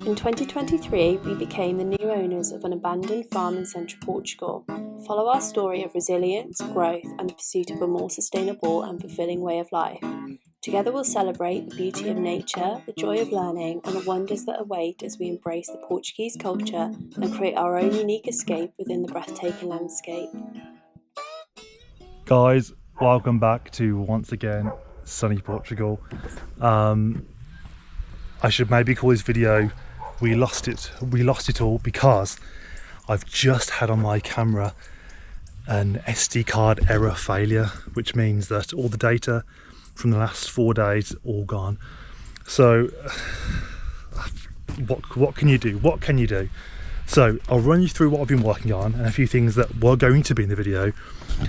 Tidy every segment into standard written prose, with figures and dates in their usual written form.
In 2023, we became the new owners of an abandoned farm in central Portugal. Follow our story of resilience, growth, and the pursuit of a more sustainable and fulfilling way of life. Together we'll celebrate the beauty of nature, the joy of learning, and the wonders that await as we embrace the Portuguese culture and create our own unique escape within the breathtaking landscape. Guys, welcome back to once again sunny Portugal. I should maybe call this video we lost it all, because I've just had on my camera an SD card error failure, which means that all the data from the last 4 days all gone. So what can you do? So I'll run you through what I've been working on and a few things that were going to be in the video,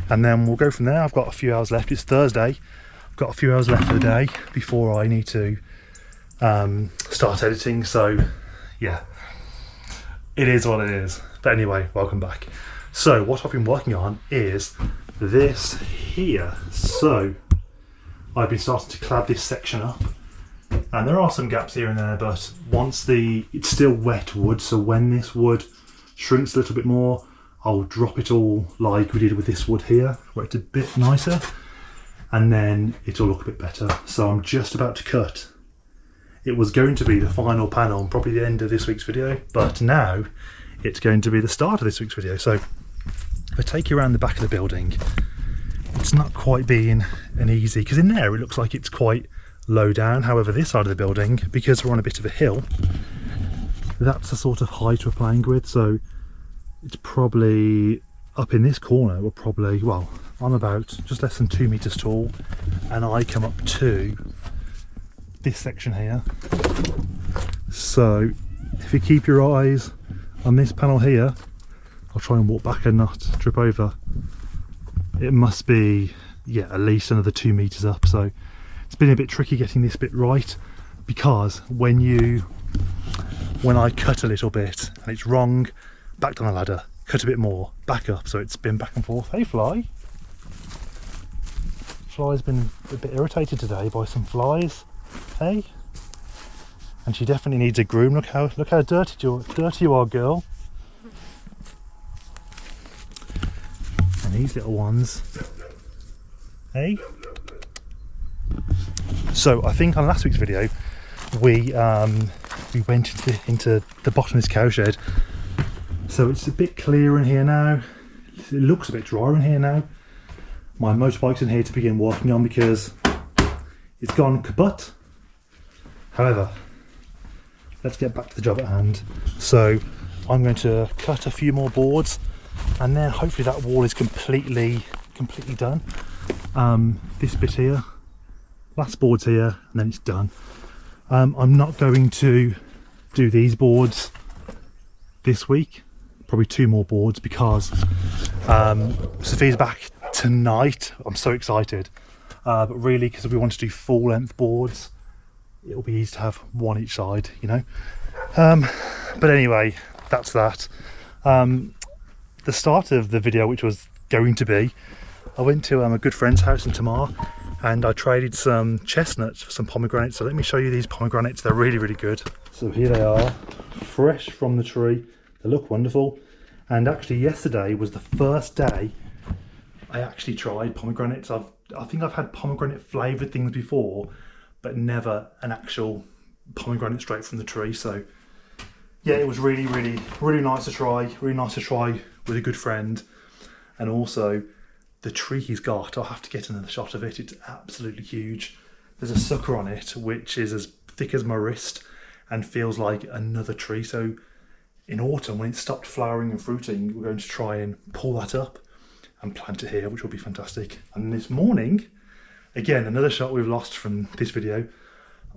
and then we'll go from there. I've got a few hours left. It's Thursday. I've got a few hours left of the day before I need to start editing. So yeah, it is what it is. But anyway, welcome back. So what I've been working on is this here. So I've been starting to clad this section up, and there are some gaps here and there, but it's still wet wood, so when this wood shrinks a little bit more, I'll drop it all like we did with this wood here, where it's a bit nicer, and then it'll look a bit better. So I'm just about to cut. It was going to be the final panel and probably the end of this week's video, but now it's going to be the start of this week's video. So if I take you around the back of the building, it's not quite being an easy, because in there it looks like it's quite low down. However, this side of the building, because we're on a bit of a hill, that's the sort of height we're playing with. So it's probably up in this corner, we're probably, well, I'm about just less than 2 meters tall, and I come up to this section here. So if you keep your eyes on this panel here, I'll try and walk back and not trip over. It must be, yeah, at least another 2 meters up. So it's been a bit tricky getting this bit right, because when I cut a little bit and it's wrong, back down the ladder, cut a bit more, back up. So it's been back and forth. Hey Fly. Fly's been a bit irritated today by some flies. Hey, and she definitely needs a groom. Look how dirty you are, girl. And these little ones. Hey. So I think on last week's video we went into the bottom of this cow shed. So it's a bit clearer in here now. It looks a bit drier in here now. My motorbike's in here to begin working on because it's gone kaput. However, let's get back to the job at hand. So I'm going to cut a few more boards, and then hopefully that wall is completely done. This bit here, last board's here, and then it's done. I'm not going to do these boards this week, probably 2 more boards, because Sophia's back tonight. I'm so excited, but really, because we want to do full length boards, it'll be easy to have one each side, you know. But anyway, that's that. The start of the video, which was going to be, I went to a good friend's house in Tamar, and I traded some chestnuts for some pomegranates. So let me show you these pomegranates. They're really, really good. So here they are, fresh from the tree. They look wonderful. And actually yesterday was the first day I actually tried pomegranates. I think I've had pomegranate flavoured things before, but never an actual pomegranate straight from the tree. So yeah, it was really, really, really nice to try. Really nice to try with a good friend. And also the tree he's got, I'll have to get another shot of it. It's absolutely huge. There's a sucker on it which is as thick as my wrist and feels like another tree. So in autumn, when it stopped flowering and fruiting, we're going to try and pull that up and plant it here, which will be fantastic. And this morning, again, another shot we've lost from this video,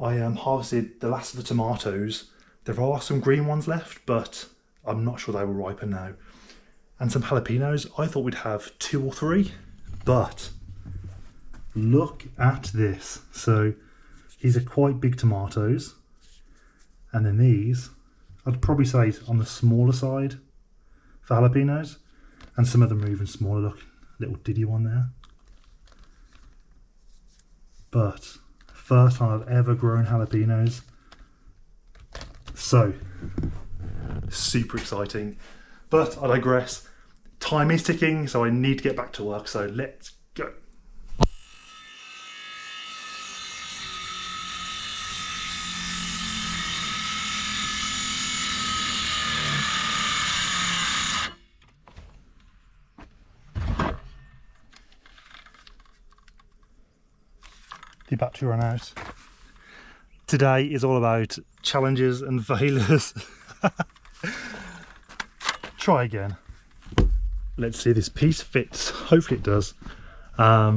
I harvested the last of the tomatoes. There are some green ones left, but I'm not sure they will ripen now. And some jalapenos. I thought we'd have 2 or 3, but look at this. So these are quite big tomatoes, and then these, I'd probably say on the smaller side for jalapenos, and some of them are even smaller. Look, little diddy one there. But first time I've ever grown jalapenos. So Super exciting. But I digress. Time is ticking, so I need to get back to work, so let's go. The battery ran out. Today is all about challenges and failures. Try again. Let's see if this piece fits. Hopefully it does. I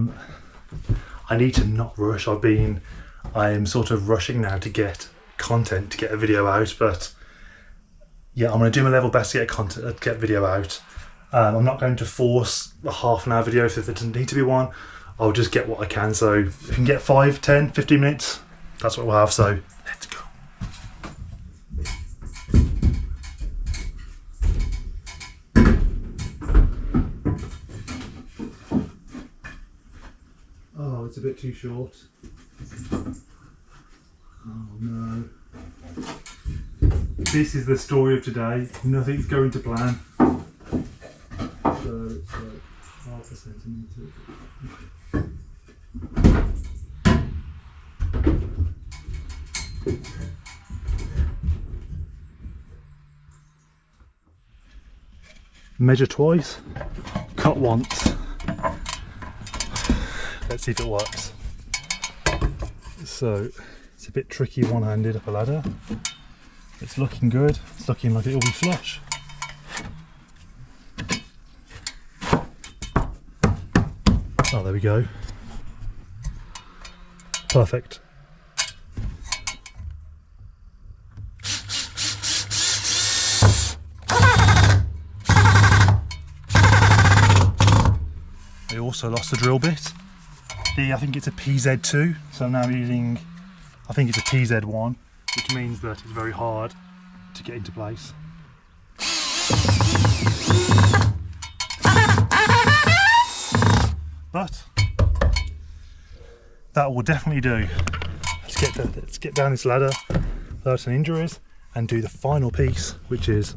need to not rush. I am sort of rushing now to get content, to get a video out, but yeah, I'm going to do my level best to get video out. I'm not going to force a half-an-hour video if there doesn't need to be one. I'll just get what I can. So if you can get 5, 10, 15 minutes, that's what we'll have. So let's go. Oh, it's a bit too short. Oh no. This is the story of today. Nothing's going to plan. So it's like half a centimetre. Measure twice, cut once. Let's see if it works. So it's a bit tricky one-handed up a ladder. It's looking good. It's looking like it will be flush. Oh, there we go. Perfect. I also lost the drill bit. I think it's a PZ2, so I'm now using, I think it's a PZ1, which means that it's very hard to get into place. But that will definitely do. Let's get down this ladder without any injuries and do the final piece, which is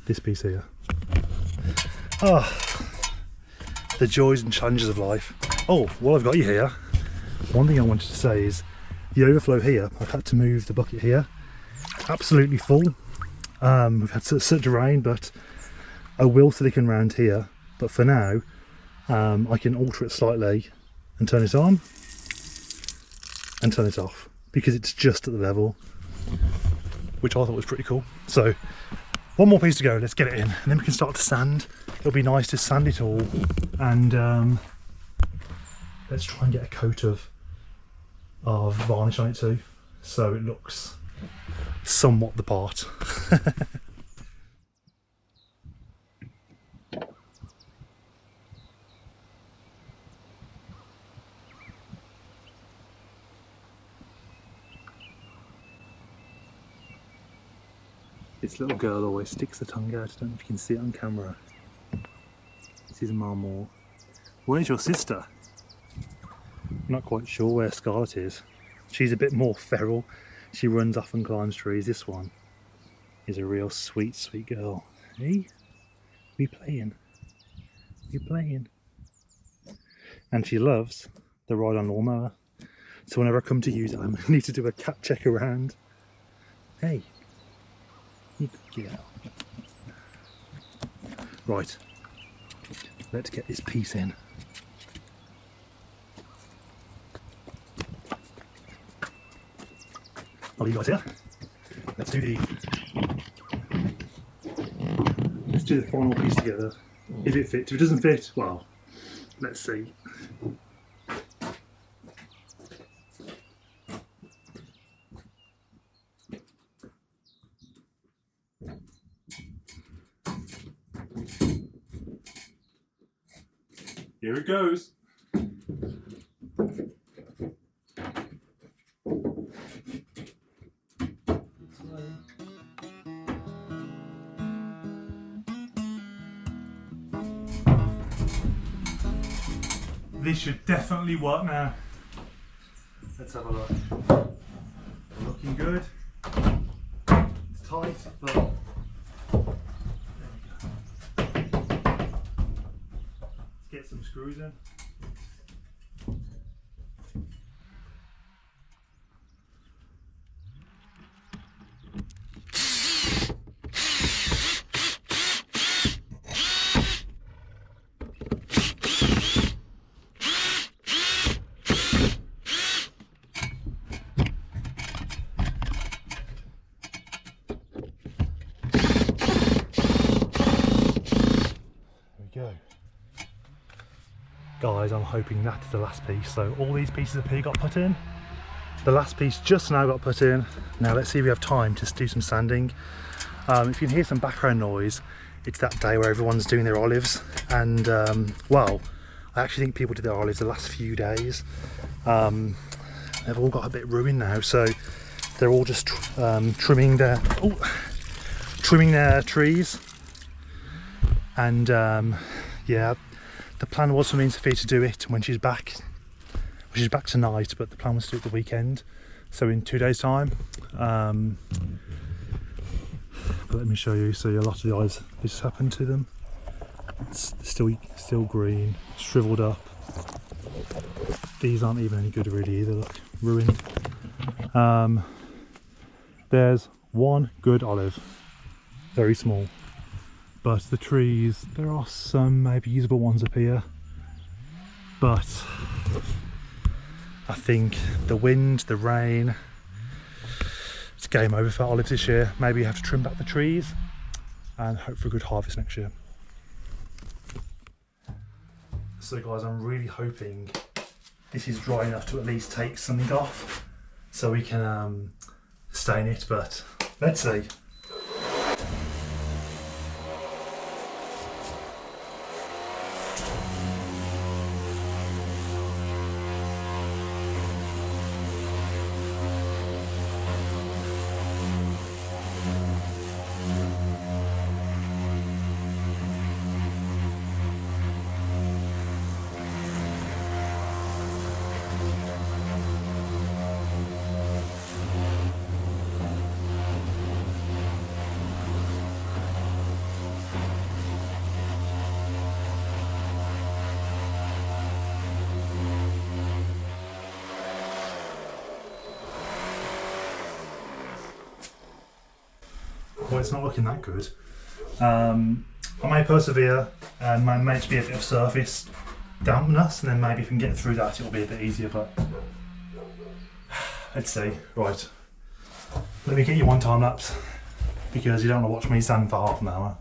this piece here. The joys and challenges of life. Oh, while I've got you here, one thing I wanted to say is the overflow here, I've had to move the bucket here. Absolutely full. We've had such a rain, but I will silicon round here. But for now, I can alter it slightly and turn it on and turn it off because it's just at the level, which I thought was pretty cool. So one more piece to go, let's get it in and then we can start to sand. It'll be nice to sand it all and let's try and get a coat of varnish on it too, so it looks somewhat the part. This little girl always sticks her tongue out. I don't know if you can see it on camera. This is Marmor. Where's your sister? I'm not quite sure where Scarlet is. She's a bit more feral. She runs off and climbs trees. This one is a real sweet, sweet girl. Hey, we playing? We playing? And she loves the ride on lawnmower. So whenever I come to use it, I need to do a cat check around. Hey, you get out. Right, let's get this piece in. I'll leave you guys here. Let's do the final piece together. If it fits, if it doesn't fit, well, let's see. Here it goes. This should definitely work now. Let's have a look. Looking good. It's tight, but there we go. Let's get some screws in. Go. Guys, I'm hoping that's the last piece. So all these pieces of P got put in. The last piece just now got put in. Now let's see if we have time to do some sanding. If you can hear some background noise, it's that day where everyone's doing their olives. And well, I actually think people did their olives the last few days. They've all got a bit ruined now, so they're all just trimming their trees. And yeah, the plan was for me and Sophia to do it when she's back. She's back tonight, but the plan was to do it the weekend, so in 2 days' time. But let me show you. So a lot of the eyes, this has happened to them. It's still green, shriveled up. These aren't even any good really either. Look, ruined. There's one good olive, very small. But the trees, there are some maybe usable ones up here, but I think the wind, the rain, it's game over for olives this year. Maybe you have to trim back the trees and hope for a good harvest next year. So guys, I'm really hoping this is dry enough to at least take something off so we can stain it, but let's see. Well, it's not looking that good. I may persevere and may just be a bit of surface dampness, and then maybe if we can get through that it'll be a bit easier, but let's see. Right, let me get you one time lapse because you don't want to watch me stand for half an hour.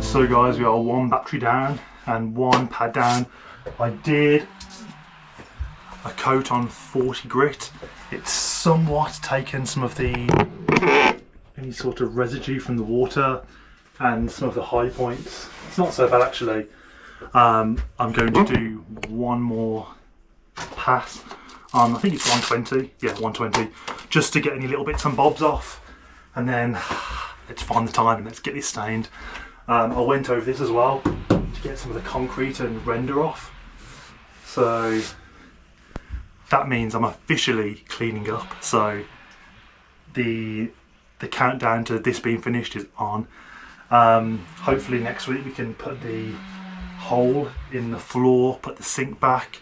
So guys, we are one battery down and one pad down. I did a coat on 40 grit. It's somewhat taken some of the any sort of residue from the water and some of the high points. It's not so bad actually. I'm going to do one more pass on, I think it's 120, yeah 120, just to get any little bits and bobs off, and then let's find the time and let's get this stained. I went over this as well to get some of the concrete and render off, so that means I'm officially cleaning up. So the countdown to this being finished is on. Hopefully next week we can put the hole in the floor, put the sink back,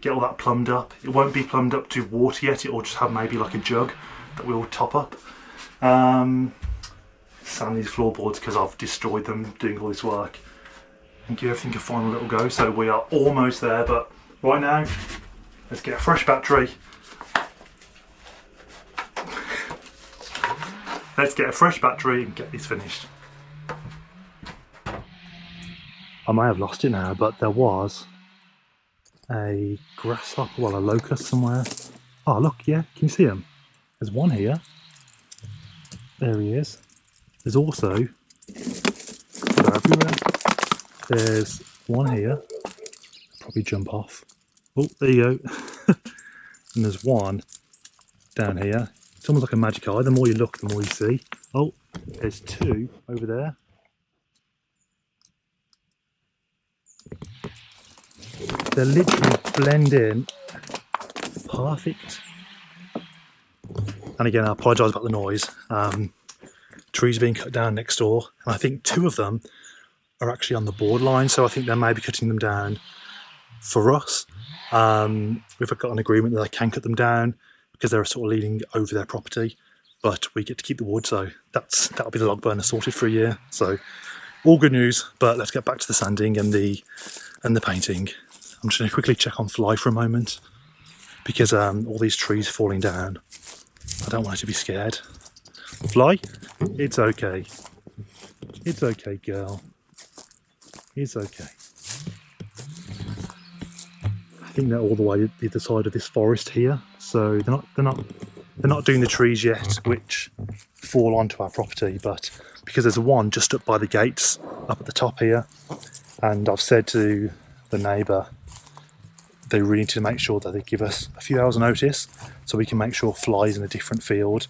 get all that plumbed up. It won't be plumbed up to water yet, it will just have maybe like a jug that we'll top up. Sand these floorboards because I've destroyed them doing all this work, and give everything a final little go. So we are almost there, but right now let's get a fresh battery. Let's get a fresh battery and get this finished. I may have lost it now, but there was a grasshopper, well a locust somewhere. Oh look, yeah, can you see him? There's one here. There he is. There's also They're everywhere. There's one here. Probably jump off. Oh, there you go. And there's one down here. It's almost like a magic eye. The more you look, the more you see. Oh, there's two over there. They literally blend in perfect. And again, I apologise about the noise. Trees are being cut down next door, and I think two of them are actually on the borderline, so I think they may be cutting them down for us. We've got an agreement that they can cut them down because they're sort of leaning over their property, but we get to keep the wood, so that'll be the log burner sorted for a year. So all good news. But let's get back to the sanding and the painting. I'm just going to quickly check on Fly for a moment because all these trees falling down, I don't want her to be scared. Fly, it's okay. It's okay, girl. It's okay. I think they're all the way the other side of this forest here, so they're not doing the trees yet, which fall onto our property. But because there's one just up by the gates, up at the top here, and I've said to the neighbour, they really need to make sure that they give us a few hours notice so we can make sure Fly's in a different field.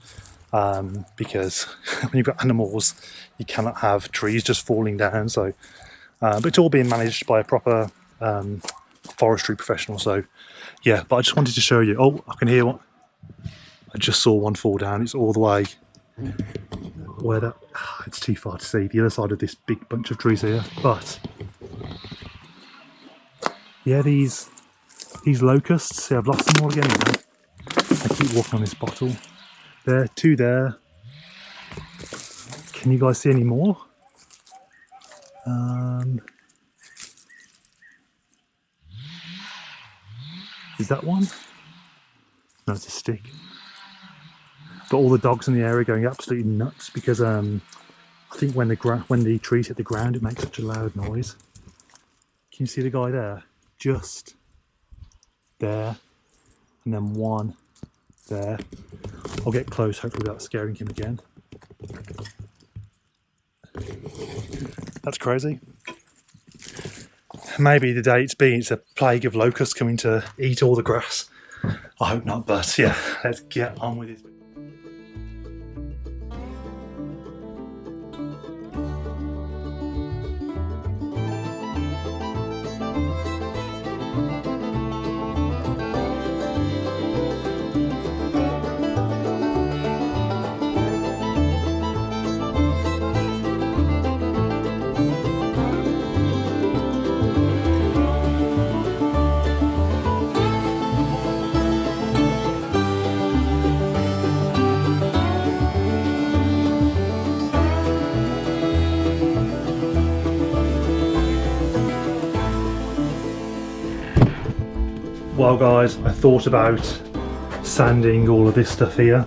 Because when you've got animals, you cannot have trees just falling down. So, but it's all being managed by a proper forestry professional. So, yeah. But I just wanted to show you. Oh, I can hear one. I just saw one fall down. It's all the way where that. It's too far to see the other side of this big bunch of trees here. But yeah, these locusts. See, I've lost them all again now. I keep walking on this bottle. There, two there. Can you guys see any more? Is that one? No, it's a stick. But all the dogs in the area are going absolutely nuts because I think when the trees hit the ground, it makes such a loud noise. Can you see the guy there? Just there, and then one there. I'll get close, hopefully without scaring him again. That's crazy. Maybe the day it's a plague of locusts coming to eat all the grass. I hope not, but yeah, let's get on with it. Well guys, I thought about sanding all of this stuff here,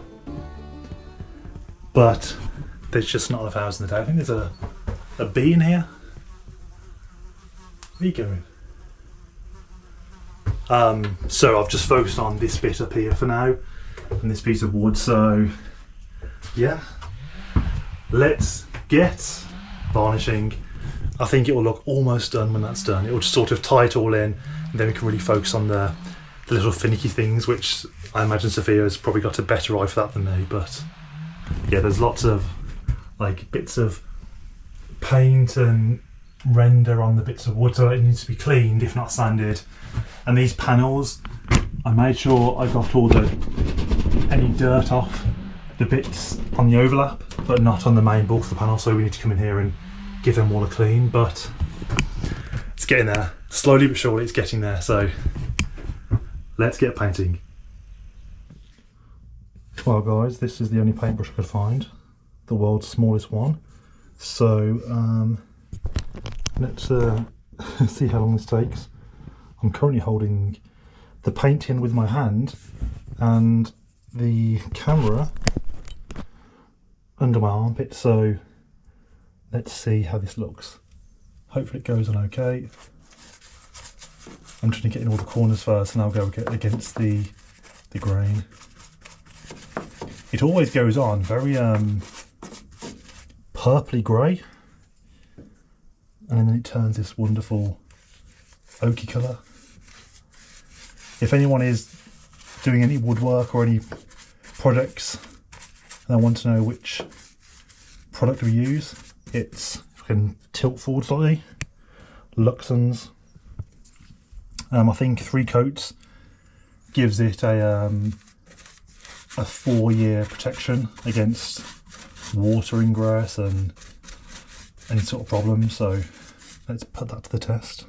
but there's just not enough hours in the day. I think there's a bee in here. Where are you going? So I've just focused on this bit up here for now, and this piece of wood. So yeah, let's get varnishing. I think it will look almost done when that's done. It will just sort of tie it all in, and then we can really focus on the little finicky things, which I imagine Sophia has probably got a better eye for that than me. But yeah, there's lots of like bits of paint and render on the bits of wood, so it needs to be cleaned if not sanded. And these panels, I made sure I got all any dirt off the bits on the overlap, but not on the main bulk of the panel, so we need to come in here and give them all a clean. But it's getting there, slowly but surely it's getting there. So let's get painting. Well guys, this is the only paintbrush I could find, the world's smallest one. So let's see how long this takes. I'm currently holding the paint tin with my hand and the camera under my armpit, so let's see how this looks. Hopefully it goes on okay. I'm trying to get in all the corners first, and I'll go against the grain. It always goes on very purpley grey. and then it turns this wonderful oaky colour. If anyone is doing any woodwork or any projects and I want to know which product we use, it's, if I can tilt forward slightly, Luxon's. I think 3 coats gives it a 4-year protection against water ingress and any sort of problem, so let's put that to the test.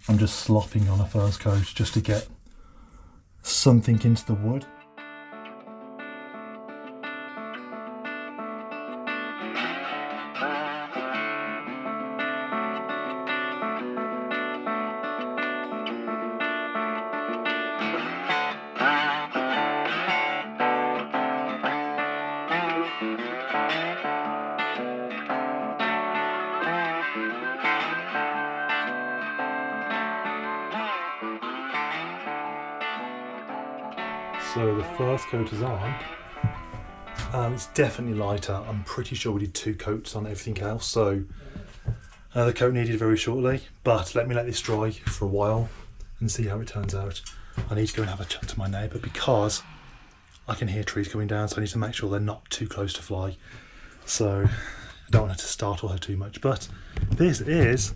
I'm just slopping on a first coat just to get something into the wood. So the first coat is on. It's definitely lighter. I'm pretty sure we did 2 coats on everything else, so another coat needed very shortly. But let me let this dry for a while and see how it turns out. I need to go and have a chat to my neighbour because I can hear trees coming down, so I need to make sure they're not too close to fly. So I don't want her to startle her too much. But this is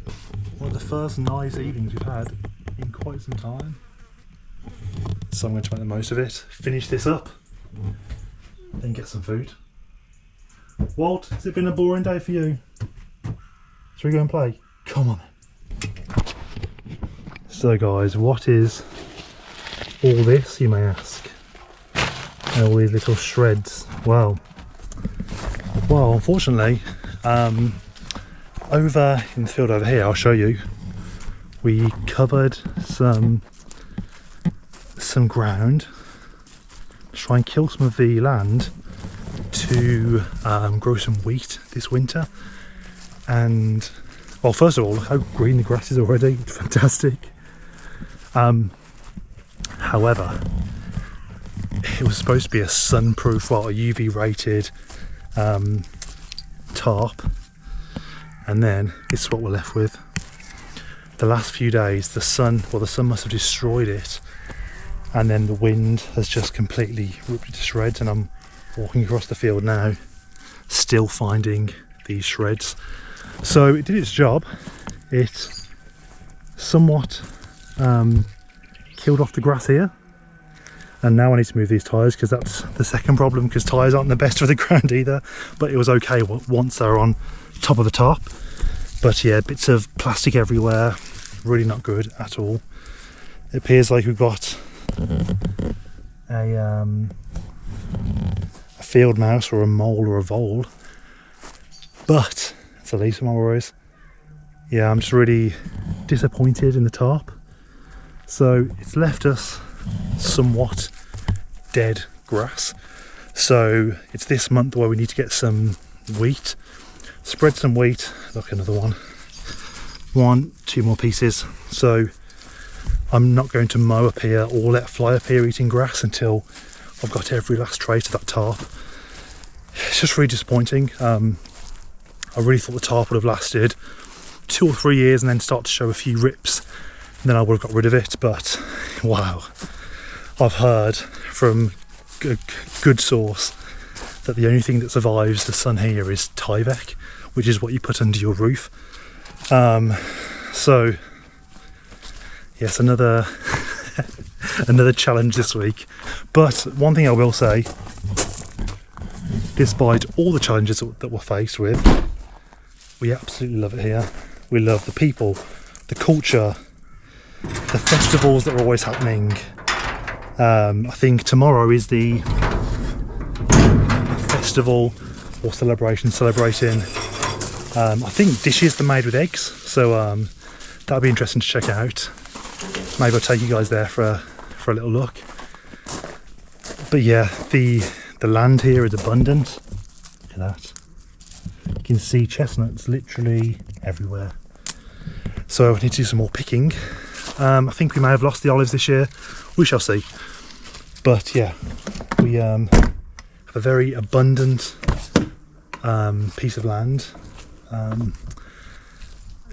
one of the first nice evenings we've had in quite some time. So I'm going to make the most of it, finish this up, then get some food. Walt, has it been a boring day for you? Shall we go and play? Come on then. So guys, what is all this, you may ask? And all these little shreds. Well, unfortunately, over in the field over here, I'll show you, we covered some ground to try and kill some of the land to grow some wheat this winter. And well, first of all, look how green the grass is already. It's fantastic. However, it was supposed to be a sunproof, well, a UV rated tarp, and then this is what we're left with. The last few days the sun must have destroyed it, and then the wind has just completely ripped it to shreds, and I'm walking across the field now still finding these shreds. So it did its job. It somewhat killed off the grass here, and now I need to move these tyres because that's the second problem, because tyres aren't the best for the ground either, but it was okay once they're on top of the tarp. But yeah, bits of plastic everywhere, really not good at all. It appears like we've got a field mouse or a mole or a vole, but it's the least of my worries. Yeah, I'm just really disappointed in the tarp. So it's left us somewhat dead grass. So it's this month where we need to get some wheat, spread some wheat. Look, another one, 2 more pieces. So I'm not going to mow up here or let fly up here eating grass until I've got every last trait of that tarp. It's just really disappointing. I really thought the tarp would have lasted 2 or 3 years and then start to show a few rips, and then I would have got rid of it. But wow, I've heard from a good source that the only thing that survives the sun here is Tyvek, which is what you put under your roof. So yes, another challenge this week. But one thing I will say, despite all the challenges that we're faced with, we absolutely love it here. We love the people, the culture, the festivals that are always happening. I think tomorrow is the festival or celebration celebrating I think dishes that are made with eggs, so that'll be interesting to check out. Maybe I'll take you guys there for a little look. But yeah, the land here is abundant. Look at that. You can see chestnuts literally everywhere. So I need to do some more picking. I think we may have lost the olives this year. We shall see. But yeah, we have a very abundant piece of land.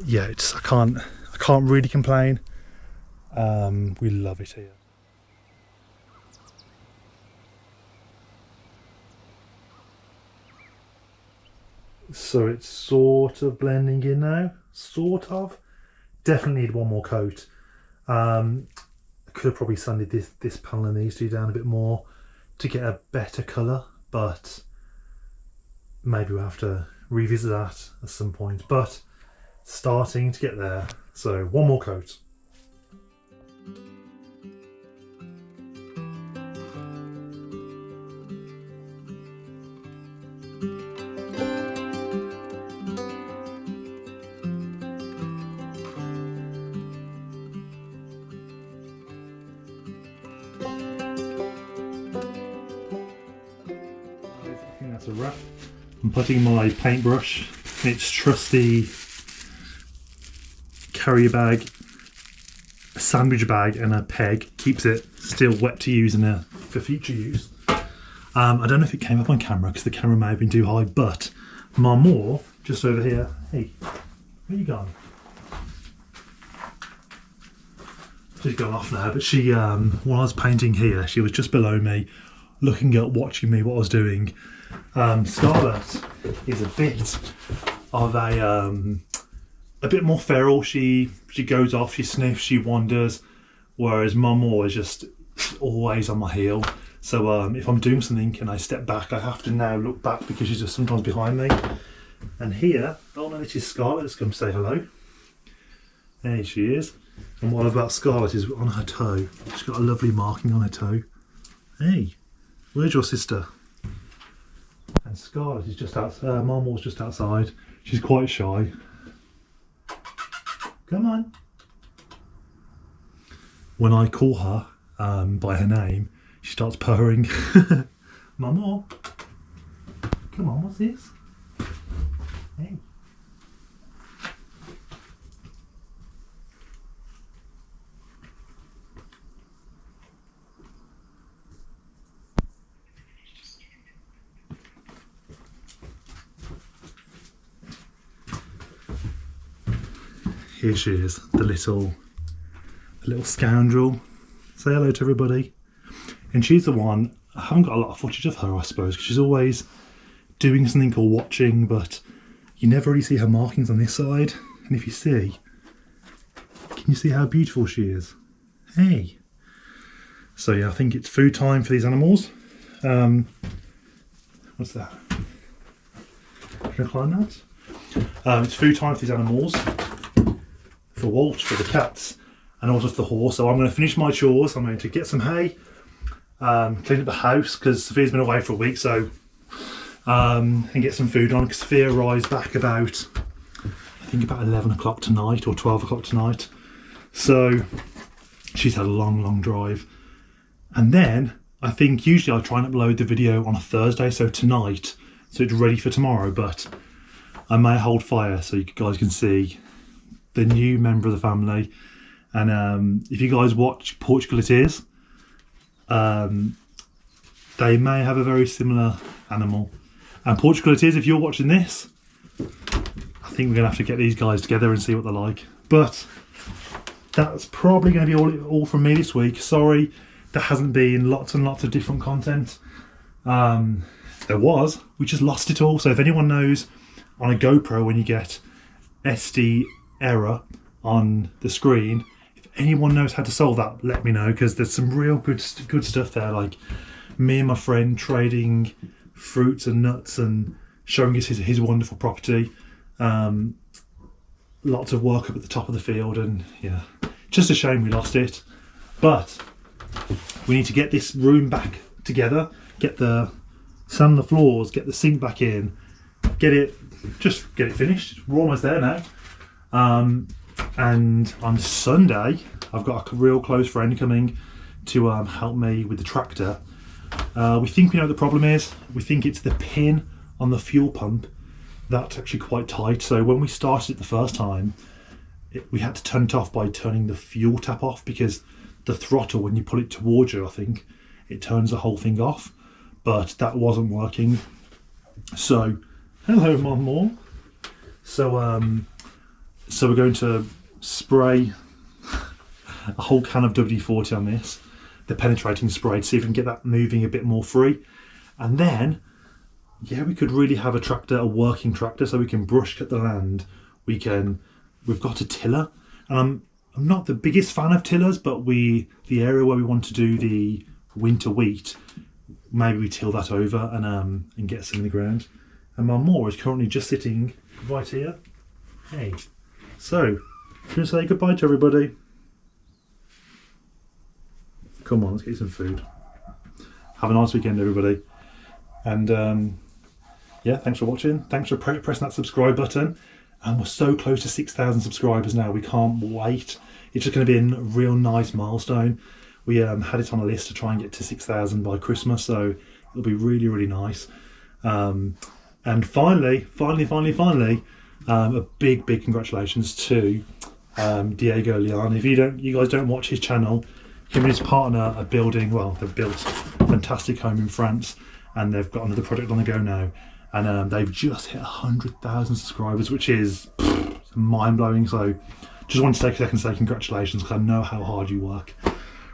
Yeah, I can't really complain. We love it here. So it's sort of blending in now, sort of. Definitely need one more coat. I could have probably sanded this panel and these two down a bit more to get a better colour, but maybe we'll have to revisit that at some point. But starting to get there, so one more coat. I think that's a wrap. I'm putting my paintbrush in its trusty carrier bag, a sandwich bag and a peg. Keeps it still wet to use for future use. I don't know if it came up on camera because the camera may have been too high, but Marmor, just over here, hey, where you gone? She's gone off now, but she, while I was painting here, she was just below me, looking up, watching me, what I was doing. Scarlett is a bit of a bit more feral. She goes off, she sniffs, she wanders, whereas Marmor is just always on my heel. So if I'm doing something and I step back, I have to now look back because she's just sometimes behind me. And here, oh no, this is Scarlett. Let's come say hello. There she is. And what I love about Scarlett is on her toe. She's got a lovely marking on her toe. Hey, where's your sister? And Scarlett is just outside. Marmor's just outside. She's quite shy. Come on. When I call her by her name, she starts purring. Marmor, come on, what's this? Hey. Here she is, the little scoundrel. Say hello to everybody. And she's the one, I haven't got a lot of footage of her, I suppose, because she's always doing something or watching, but you never really see her markings on this side. And if you see, can you see how beautiful she is? Hey. So yeah, I think it's food time for these animals. What's that? Can I climb that? It's food time for these animals. For Walt, for the cats, and also for the horse. So I'm going to finish my chores. I'm going to get some hay, clean up the house because Sophia's been away for a week, so and get some food on because Sophia arrives back about, I think about 11 o'clock tonight or 12 o'clock tonight. So she's had a long drive. And then I think usually I try and upload the video on a Thursday, so tonight, so it's ready for tomorrow, but I may hold fire so you guys can see the new member of the family. And if you guys watch Portugal It Is, they may have a very similar animal. And Portugal It Is, if you're watching this, I think we're gonna have to get these guys together and see what they're like. But that's probably gonna be all from me this week. Sorry, there hasn't been lots and lots of different content. There was, we just lost it all. So if anyone knows on a GoPro when you get SD error on the screen, if anyone knows how to solve that, let me know, because there's some real good stuff there, like me and my friend trading fruits and nuts and showing us his wonderful property. Lots of work up at the top of the field, and yeah, just a shame we lost it. But we need to get this room back together, get the sand the floors, get the sink back in, get it finished. We're almost there now. And on Sunday, I've got a real close friend coming to help me with the tractor. We think we know what the problem is. We think it's the pin on the fuel pump that's actually quite tight. So when we started it the first time, we had to turn it off by turning the fuel tap off, because the throttle, when you pull it towards you, I think it turns the whole thing off. but that wasn't working. So, hello Mum Moore. So we're going to spray a whole can of WD-40 on this, the penetrating spray, to see if we can get that moving a bit more free. And then, yeah, we could really have a working tractor, so we can brush cut the land. We've got a tiller, and I'm not the biggest fan of tillers, but the area where we want to do the winter wheat, maybe we till that over and get some in the ground. And my mower is currently just sitting right here. Hey, so can you say goodbye to everybody? Come on, let's get some food. Have a nice weekend, everybody. And yeah, thanks for watching. Thanks for pressing that subscribe button. And we're so close to 6,000 subscribers now. We can't wait. It's just going to be a real nice milestone. We had it on a list to try and get to 6,000 by Christmas, so it'll be really, really nice. And finally, a big congratulations to Diego Leon. If you guys don't watch his channel, him and his partner are building, well, they've built a fantastic home in France, and they've got another project on the go now. And they've just hit 100,000 subscribers, which is mind-blowing. So just wanted to take a second to say congratulations, because I know how hard you work.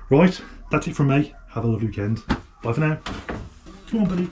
Right, that's it from me. Have a lovely weekend. Bye for now. Come on, buddy.